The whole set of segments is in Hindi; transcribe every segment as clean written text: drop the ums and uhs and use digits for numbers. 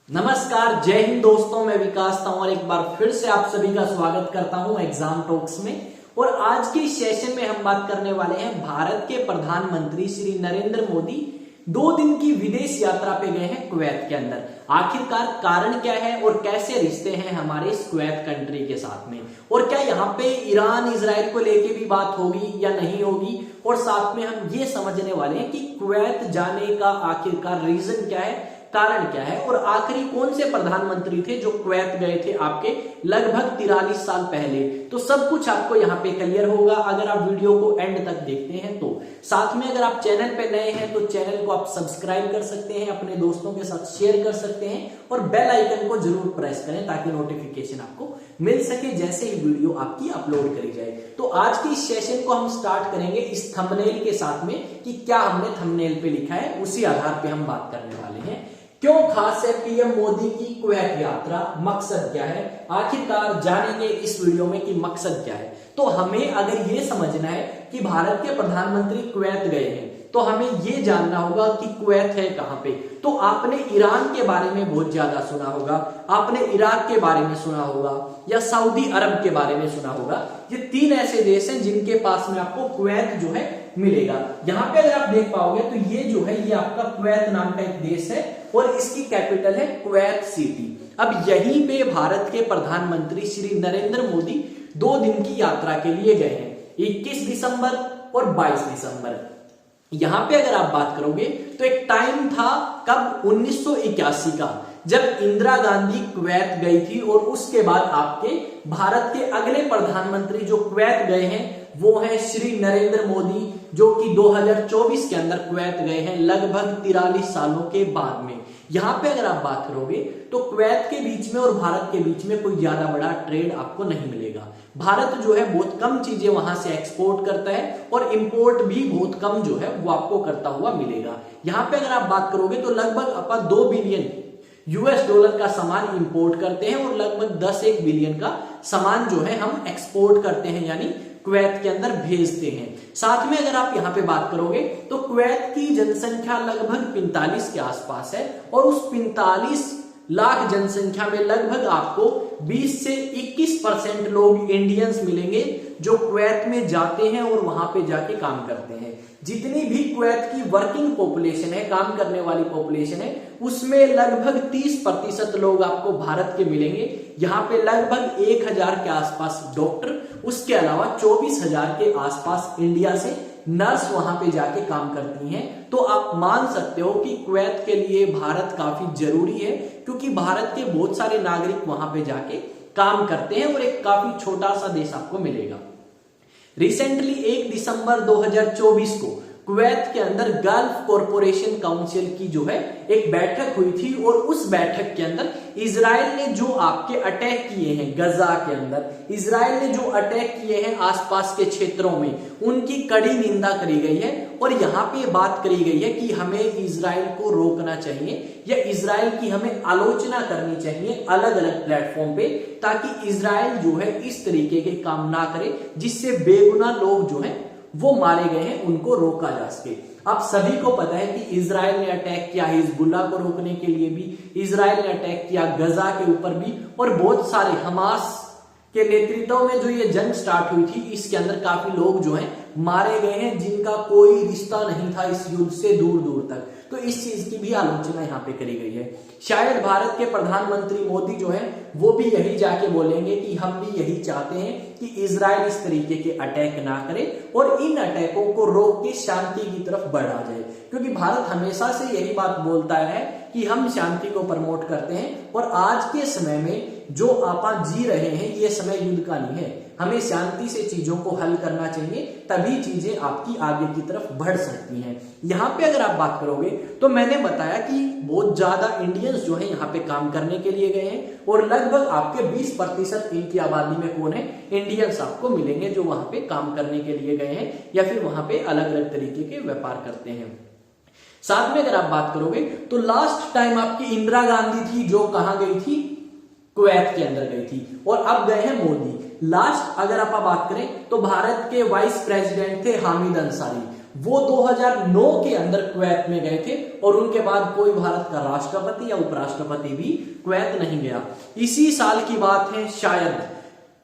नमस्कार, जय हिंद दोस्तों। मैं विकास था और एक बार फिर से आप सभी का स्वागत करता हूं एग्जाम टॉक्स में। और आज के सेशन में हम बात करने वाले हैं भारत के प्रधानमंत्री श्री नरेंद्र मोदी 2 दिन की विदेश यात्रा पे गए हैं कुवैत के अंदर। आखिरकार कारण क्या है और कैसे रिश्ते हैं हमारे इस कुवैत कंट्री के साथ में, और क्या यहाँ पे ईरान इजराइल को लेके भी बात होगी या नहीं होगी, और साथ में हम ये समझने वाले हैं कि कुवैत जाने का आखिरकार रीजन क्या है, कारण क्या है, और आखिरी कौन से प्रधानमंत्री थे जो कुवैत गए थे आपके लगभग 43 साल पहले। तो सब कुछ आपको यहाँ पे क्लियर होगा अगर आप वीडियो को एंड तक देखते हैं तो। साथ में अगर आप चैनल पे नए हैं तो चैनल को आप सब्सक्राइब कर सकते हैं, अपने दोस्तों के साथ शेयर कर सकते हैं और बेल आइकन को जरूर प्रेस करें ताकि नोटिफिकेशन आपको मिल सके जैसे ही वीडियो आपकी अपलोड करी जाए। तो आज के इस सेशन को हम स्टार्ट करेंगे इस थंबनेल के साथ में कि क्या हमने थंबनेल पे लिखा है उसी आधार पे हम बात करने वाले हैं। क्यों खास है पीएम मोदी की कुवैत यात्रा, मकसद क्या है, आखिरकार जानेंगे इस वीडियो में कि मकसद क्या है। तो हमें अगर ये समझना है कि भारत के प्रधानमंत्री कुवैत गए हैं तो हमें ये जानना होगा कि कुवैत है कहां पे। तो आपने ईरान के बारे में बहुत ज्यादा सुना होगा, आपने इराक के बारे में सुना होगा या सऊदी अरब के बारे में सुना होगा। ये 3 ऐसे देश हैं जिनके पास में आपको कुवैत जो है मिलेगा। यहाँ पे अगर आप देख पाओगे तो ये जो है ये आपका कुवैत नाम का एक देश है और इसकी कैपिटल है कुवैत सिटी। अब यहीं पे भारत के प्रधानमंत्री श्री नरेंद्र मोदी 2 दिन की यात्रा के लिए गए हैं, 21 दिसंबर और 22 दिसंबर। यहां पे अगर आप बात करोगे तो एक टाइम था कब 1981 का, जब इंदिरा गांधी कुवैत गई थी और उसके बाद आपके भारत के अगले प्रधानमंत्री जो कुवैत गए हैं वो है श्री नरेंद्र मोदी, जो कि 2024 के अंदर कुवैत गए हैं लगभग 43 सालों के बाद में। यहां पे अगर आप बात करोगे तो कुवैत के बीच में और भारत के बीच में कोई ज्यादा बड़ा ट्रेड आपको नहीं मिलेगा। भारत जो है बहुत कम चीजें वहां से एक्सपोर्ट करता है और इंपोर्ट भी बहुत कम जो है वो आपको करता हुआ मिलेगा। यहां पे अगर आप बात करोगे तो लगभग अपन 2 बिलियन यूएस डॉलर का सामान इंपोर्ट करते हैं और लगभग 10-1 बिलियन का सामान जो है हम एक्सपोर्ट करते हैं, यानी कुवैत के अंदर भेजते हैं। साथ में अगर आप यहाँ पे बात करोगे तो कुवैत की जनसंख्या लगभग 45 के आसपास है और उस 45 लाख जनसंख्या में लगभग आपको 20 से 21% लोग इंडियंस मिलेंगे जो कुवैत में जाते हैं और वहां पे जाके काम करते हैं। जितनी भी कुवैत की वर्किंग पॉपुलेशन है, काम करने वाली पॉपुलेशन है, उसमें लगभग 30% लोग आपको भारत के मिलेंगे। यहाँ पे लगभग 1000 के आसपास डॉक्टर, उसके अलावा 24,000 के आसपास इंडिया से नर्स वहां पे जाके काम करती हैं। तो आप मान सकते हो कि कुवैत के लिए भारत काफी जरूरी है, क्योंकि भारत के बहुत सारे नागरिक वहां पे जाके काम करते हैं और एक काफी छोटा सा देश आपको मिलेगा। रिसेंटली 1 दिसंबर 2024 को कुवैत के अंदर गल्फ कॉरपोरेशन काउंसिल की जो है एक बैठक हुई थी और उस बैठक के अंदर इजराइल ने जो आपके अटैक किए हैं गजा के अंदर, इजराइल ने जो अटैक किए हैं आसपास के क्षेत्रों में, उनकी कड़ी निंदा करी गई है। और यहाँ पे बात करी गई है कि हमें इजराइल को रोकना चाहिए या इजराइल की हमें आलोचना करनी चाहिए अलग अलग प्लेटफॉर्म पे, ताकि इजराइल जो है इस तरीके के काम ना करे जिससे बेगुनाह लोग जो है वो मारे गए हैं उनको रोका जा सके। आप सभी को पता है कि इजराइल ने अटैक किया हिजबुल्लाह को रोकने के लिए भी, इजराइल ने अटैक किया गजा के ऊपर भी, और बहुत सारे हमास के नेतृत्व में जो ये जंग स्टार्ट हुई थी इसके अंदर काफी लोग जो हैं मारे गए हैं जिनका कोई रिश्ता नहीं था इस युद्ध से दूर दूर तक। तो इस चीज की भी आलोचना यहाँ पे करी गई है। शायद भारत के प्रधानमंत्री मोदी जो है वो भी यही जाके बोलेंगे कि हम भी यही चाहते हैं कि इजराइल इस तरीके के अटैक ना करे और इन अटैकों को रोक के शांति की तरफ बढ़ा जाए, क्योंकि भारत हमेशा से यही बात बोलता है कि हम शांति को प्रमोट करते हैं। और आज के समय में जो आप जी रहे हैं ये समय युद्ध का नहीं है, हमें शांति से चीजों को हल करना चाहिए, तभी चीजें आपकी आगे की तरफ बढ़ सकती हैं। यहाँ पे अगर आप बात करोगे तो मैंने बताया कि बहुत ज्यादा इंडियंस जो है यहाँ पे काम करने के लिए गए हैं और लगभग आपके 20% इनकी आबादी में कौन है, इंडियंस आपको मिलेंगे जो वहां पे काम करने के लिए गए हैं या फिर वहां पे अलग अलग तरीके के व्यापार करते हैं। साथ में अगर आप बात करोगे तो लास्ट टाइम आपकी इंदिरा गांधी थी जो कहां गई थी, कुवैत के अंदर गई थी, और अब गए हैं मोदी। लास्ट अगर आप बात करें तो भारत के वाइस प्रेसिडेंट थे हामिद अंसारी, वो 2009 के अंदर कुवैत में गए थे और उनके बाद कोई भारत का राष्ट्रपति या उपराष्ट्रपति भी कुवैत नहीं गया। इसी साल की बात है, शायद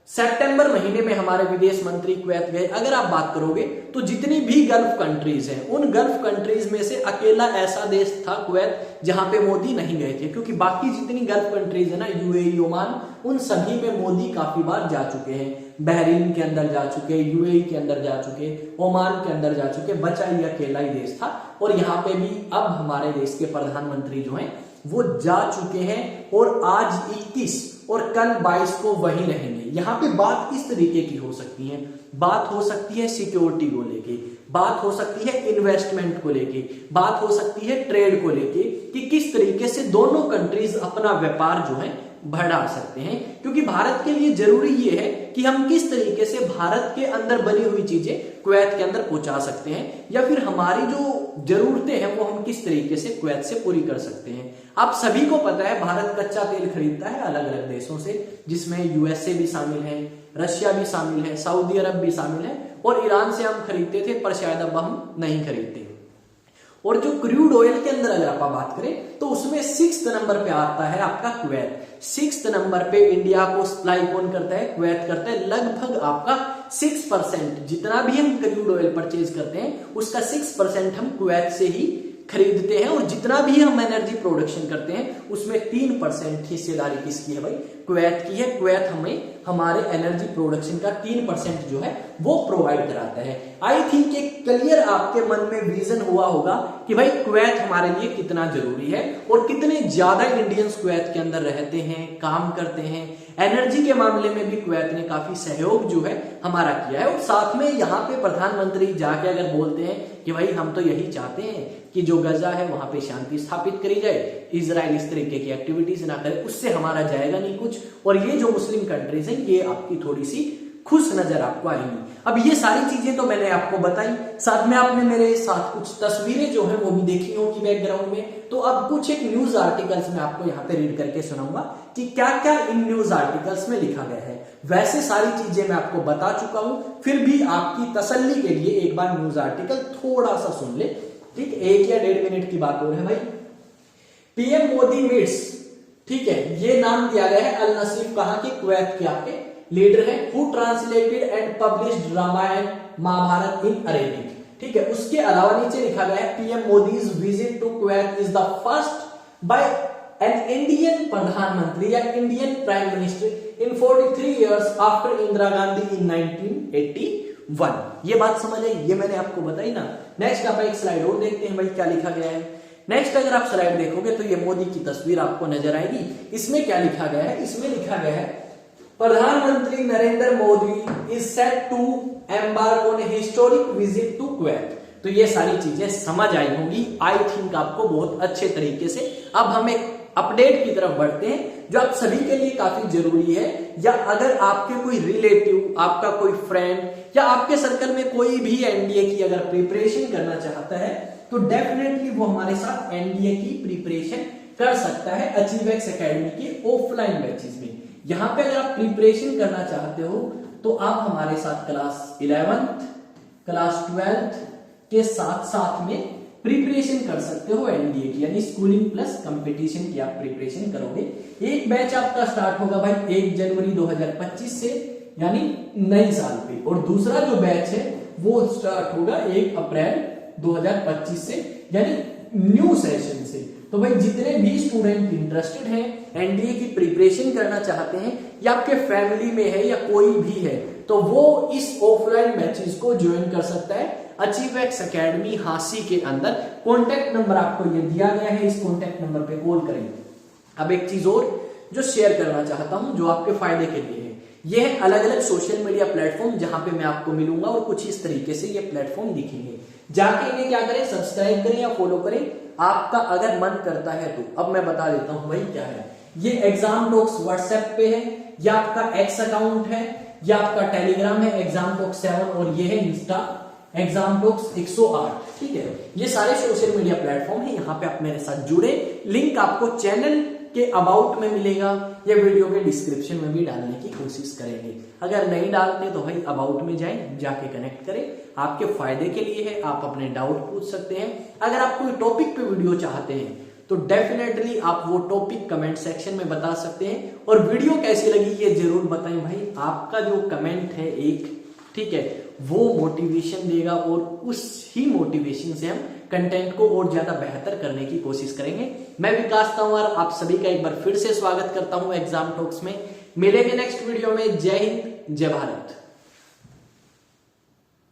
सितंबर महीने में हमारे विदेश मंत्री कुवैत गए। अगर आप बात करोगे तो जितनी भी गल्फ कंट्रीज हैं, उन गल्फ कंट्रीज में से अकेला ऐसा देश था कुवैत जहां पे मोदी नहीं गए थे, क्योंकि बाकी जितनी गल्फ कंट्रीज है ना, यूएई, ओमान, उन सभी में मोदी काफी बार जा चुके हैं। बहरीन के अंदर जा चुके, यूएई के अंदर जा चुके, ओमान के अंदर जा चुके, बचा ये अकेला ही देश था। और यहाँ पे भी अब हमारे देश के प्रधानमंत्री जो हैं वो जा चुके हैं और आज 21 और कल 22 को वहीं रहेंगे। यहाँ पे बात किस तरीके की हो सकती है? बात हो सकती है सिक्योरिटी को लेके, बात हो सकती है इन्वेस्टमेंट को लेके, बात हो सकती है ट्रेड को लेके, कि किस तरीके से दोनों कंट्रीज अपना व्यापार जो है बढ़ा सकते हैं। क्योंकि भारत के लिए जरूरी ये है कि हम किस तरीके से भारत के अंदर बनी हुई चीजें कुवैत के अंदर पहुंचा सकते हैं, या फिर हमारी जो जरूरतें हैं वो हम किस तरीके से कुवैत से पूरी कर सकते हैं। आप सभी को पता है भारत कच्चा तेल खरीदता है अलग अलग देशों से, जिसमें यूएसए भी शामिल है, रशिया भी शामिल है, सऊदी अरब भी शामिल है, और ईरान से हम खरीदते थे पर शायद अब हम नहीं खरीदते। और जो क्रूड ऑयल के अंदर अगर आप बात करें तो उसमें 6th नंबर पे आता है आपका कुवैत। 6th नंबर पे इंडिया को सप्लाई कौन करता है? कुवैत करता है। लगभग आपका 6% जितना भी हम क्रूड ऑयल परचेज करते हैं उसका 6% हम कुवैत से ही खरीदते हैं, और जितना भी हम एनर्जी प्रोडक्शन करते हैं उसमें 3% हिस्सेदारी किसकी है भाई? कुवैत की है। कुवैत हमें हमारे एनर्जी प्रोडक्शन का 3% जो है वो प्रोवाइड कराता है। आई थिंक एक क्लियर आपके मन में विजन हुआ होगा कि भाई कुवैत हमारे लिए कितना जरूरी है और कितने ज्यादा इंडियंस कुवैत के अंदर रहते हैं, काम करते हैं। एनर्जी के मामले में भी कुवैत ने काफी सहयोग जो है हमारा किया है। और साथ में यहाँ पे प्रधानमंत्री जाके अगर बोलते हैं कि भाई हम तो यही चाहते हैं कि जो गजा है वहां पे शांति स्थापित करी जाए, इजराइल इस तरीके की एक्टिविटीज ना करे, उससे हमारा जाएगा नहीं कुछ। और ये जो मुस्लिम कंट्रीज हैं ये आपकी थोड़ी सी खुश नजर आपको आएंगी। अब ये सारी चीजें तो मैंने आपको बताई, साथ में आपने मेरे साथ कुछ तस्वीरें जो है वो भी देखी होंगी बैकग्राउंड में। तो अब कुछ एक न्यूज आर्टिकल्स में आपको यहाँ पे रीड करके सुनाऊंगा कि क्या क्या इन न्यूज आर्टिकल्स में लिखा गया है। वैसे सारी चीजें मैं आपको बता चुका हूं, फिर भी आपकी तसल्ली के लिए एक बार न्यूज आर्टिकल थोड़ा सा सुन ले, ठीक? 1 या 1.5 मिनट की बात हो रही है भाई। पीएम मोदी मीट्स, ठीक है, ये नाम दिया गया है अल नसीफ, कहा कि कुवैत के आपके लीडर हैं, who translated and published Ramayan Mahabharat in Arabic, ठीक है। उसके अलावा नीचे लिखा गया है PM Modi's visit to Kuwait is the first by an Indian प्रधानमंत्री या Indian prime minister in 43 years after Indira Gandhi in 1981। ये बात समझ आई, ये मैंने आपको बताई ना। नेक्स्ट आप एक स्लाइड और देखते हैं भाई क्या लिखा गया है। नेक्स्ट अगर आप स्लाइड देखोगे तो ये मोदी की तस्वीर आपको नजर आएगी। इसमें क्या लिखा गया है? इसमें लिखा गया है प्रधानमंत्री Narendra Modi is set to embark on a historic visit to Kuwait. तो ये सारी चीजें समझ आई होंगी आई थिंक आपको बहुत अच्छे तरीके से। अब हम एक अपडेट की तरफ बढ़ते हैं जो आप सभी के लिए काफी जरूरी है, या अगर आपके कोई रिलेटिव, आपका कोई फ्रेंड या आपके सर्कल में कोई भी एनडीए की अगर प्रिपरेशन करना चाहता है तो डेफिनेटली वो हमारे साथ एनडीए की प्रिपरेशन कर सकता है अचीवेक्स एकेडमी के ऑफलाइन बैचेस में। यहां पे अगर आप प्रिपरेशन करना चाहते हो तो आप हमारे साथ क्लास 11th, क्लास 12th के साथ साथ में प्रिपरेशन कर सकते हो एनडीए की, यानी स्कूलिंग प्लस कंपटीशन की आप प्रिपरेशन करोगे। एक बैच आपका स्टार्ट होगा भाई 1 जनवरी 2025 से, यानी नए साल पे, और दूसरा जो बैच है वो स्टार्ट होगा 1 अप्रैल 2025 से, यानी न्यू सेशन से। तो भाई जितने भी स्टूडेंट इंटरेस्टेड हैं, एनडीए की प्रिपरेशन करना चाहते हैं, या आपके फैमिली में है या कोई भी है, तो वो इस ऑफलाइन बैचेस को ज्वाइन कर सकता है अचीवेक्स एकेडमी हांसी के अंदर। कॉन्टेक्ट नंबर आपको ये दिया गया है, इस कॉन्टेक्ट नंबर पे कॉल करें। अब एक चीज और जो शेयर करना चाहता हूं जो आपके फायदे के लिए है, ये है अलग अलग सोशल मीडिया प्लेटफॉर्म जहां पे मैं आपको मिलूंगा और कुछ इस तरीके से ये प्लेटफॉर्म दिखेंगे। जाके इन्हें क्या करें, सब्सक्राइब करें या फॉलो करें, आपका अगर मन करता है तो। अब मैं बता देता हूं भाई क्या है। ये एग्जाम टॉक्स व्हाट्सएप पे है, या आपका एक्स अकाउंट है, या आपका टेलीग्राम है एग्जाम टॉक्स 7, और ये है इंस्टा एग्जाम टॉक्स 108, ठीक है। ये सारे सोशल मीडिया प्लेटफॉर्म है, यहाँ पे आप मेरे साथ जुड़े। लिंक आपको चैनल के अबाउट में मिलेगा या वीडियो के डिस्क्रिप्शन में भी डालने की कोशिश करेंगे। अगर नहीं डालते तो भाई अबाउट में जाएं, जाके कनेक्ट करें, आपके फायदे के लिए है। आप अपने डाउट पूछ सकते हैं। अगर आप कोई टॉपिक पे वीडियो चाहते हैं तो डेफिनेटली आप वो टॉपिक कमेंट सेक्शन में बता सकते हैं। और वीडियो कैसी लगी ये जरूर बताएं भाई। आपका जो कमेंट है एक, ठीक है, वो मोटिवेशन देगा और उस ही मोटिवेशन से हम कंटेंट को और ज्यादा बेहतर करने की कोशिश करेंगे। मैं विकास तंवर आप सभी का एक बार फिर से स्वागत करता हूं एग्जाम टॉक्स में। मिलेंगे नेक्स्ट वीडियो में। जय हिंद, जय भारत।